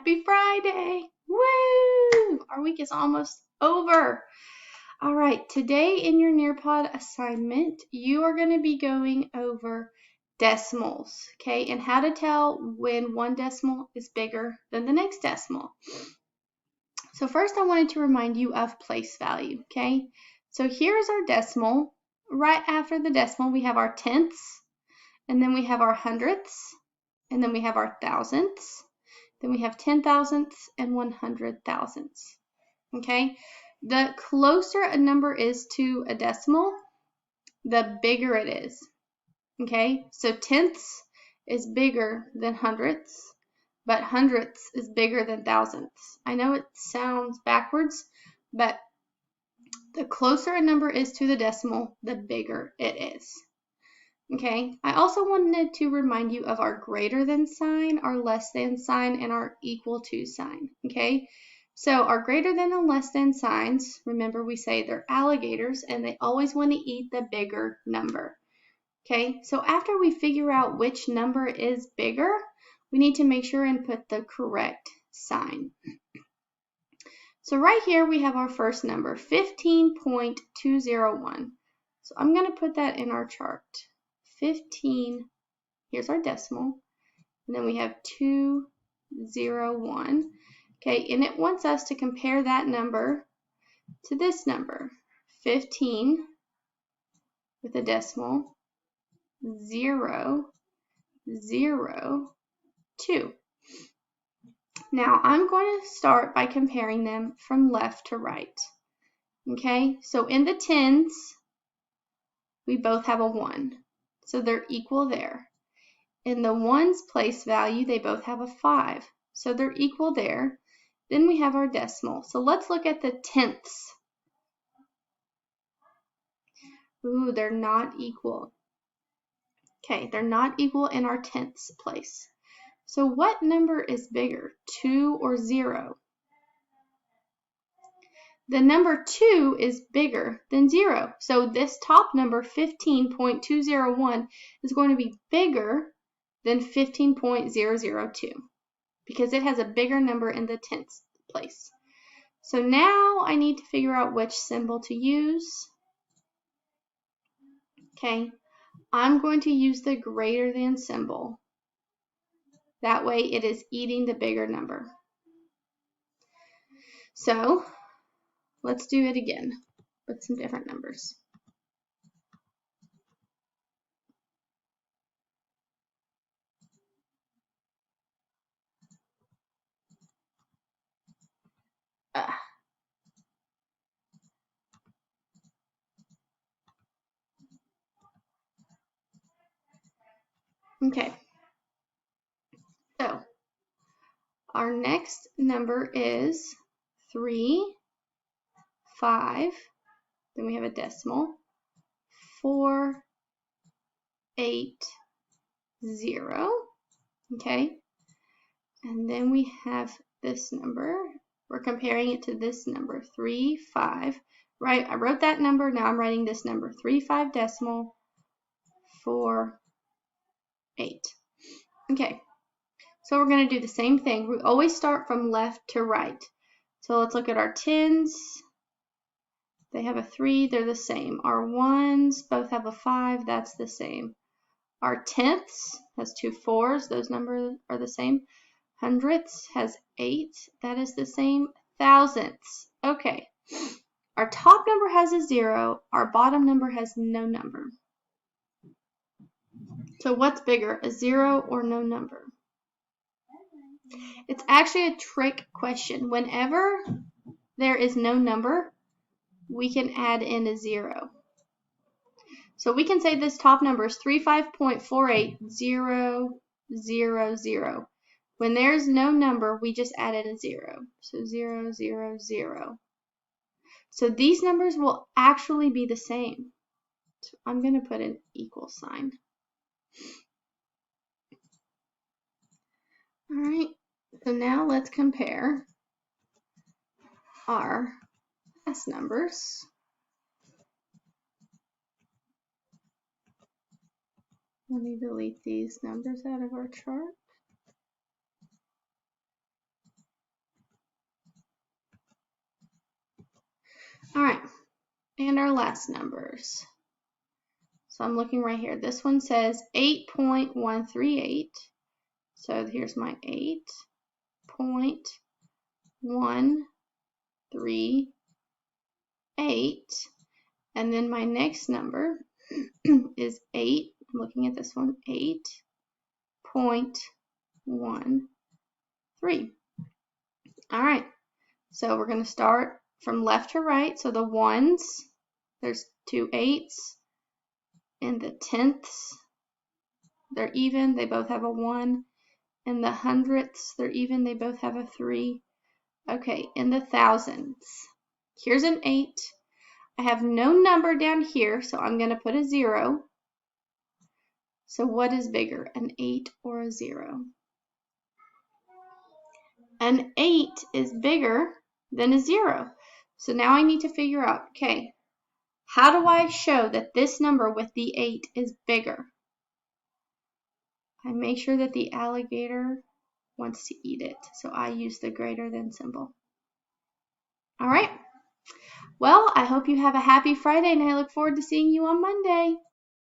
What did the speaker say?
Happy Friday. Woo! Our week is almost over. All right, today in your Nearpod assignment, you are going to be going over decimals, okay, and how to tell when one decimal is bigger than the next decimal. So first I wanted to remind you of place value, okay? So here's our decimal. Right after the decimal, we have our tenths, and then we have our hundredths, and then we have our thousandths, then we have 10,000ths and 100,000ths, okay? The closer a number is to a decimal, the bigger it is, okay? So tenths is bigger than hundredths, but hundredths is bigger than thousandths. I know it sounds backwards, but the closer a number is to the decimal, the bigger it is. Okay, I also wanted to remind you of our greater than sign, our less than sign, and our equal to sign. Okay, so our greater than and less than signs, remember we say they're alligators and they always want to eat the bigger number. Okay, so after we figure out which number is bigger, we need to make sure and put the correct sign. So right here we have our first number, 15.201. So I'm going to put that in our chart. 15, here's our decimal, and then we have 201. Okay, and it wants us to compare that number to this number, 15 with a decimal, 0, 0, 2. Now I'm going to start by comparing them from left to right. Okay, so in the tens, we both have a 1. So they're equal there. In the ones place value, they both have a 5. So they're equal there. Then we have our decimal. So let's look at the tenths. Ooh, they're not equal. Okay, they're not equal in our tenths place. So what number is bigger, 2 or 0? The number 2 is bigger than 0. So this top number, 15.201, is going to be bigger than 15.002 because it has a bigger number in the tenths place. So now I need to figure out which symbol to use. Okay, I'm going to use the greater than symbol. That way it is eating the bigger number. So let's do it again with some different numbers. Okay, so our next number is 3, 5, then we have a decimal, 4, 8, 0, okay, and then we have this number. We're comparing it to this number, 3, 5, right? I wrote that number, now I'm writing this number, 3, 5 decimal, 4, 8. Okay, so we're going to do the same thing. We always start from left to right. So let's look at our tens. They have a 3, they're the same. Our ones both have a 5, that's the same. Our tenths has 2 4s, those numbers are the same. Hundredths has 8, that is the same. Thousandths, okay. Our top number has a 0, our bottom number has no number. So what's bigger, a 0 or no number? It's actually a trick question. Whenever there is no number, we can add in a 0. So we can say this top number is 35.48000. When there's no number, we just add in a 0. So 0, 0, 0. So these numbers will actually be the same. So I'm going to put an equal sign. All right, so now let's compare our last numbers. Let me delete these numbers out of our chart. All right, and our last numbers. So I'm looking right here. This one says 8.138. So here's my 8.138. And then my next number is 8. I'm looking at this one, 8.13. All right, so we're going to start from left to right. So the ones, there's 2 8s, and the tenths, they're even, they both have a 1. And the hundredths, they're even, they both have a 3. Okay, in the thousands, here's an 8. I have no number down here, so I'm going to put a 0. So what is bigger, an 8 or a 0? An 8 is bigger than a 0. So now I need to figure out, okay, how do I show that this number with the 8 is bigger? I make sure that the alligator wants to eat it, so I use the greater than symbol. All right. Well, I hope you have a happy Friday, and I look forward to seeing you on Monday.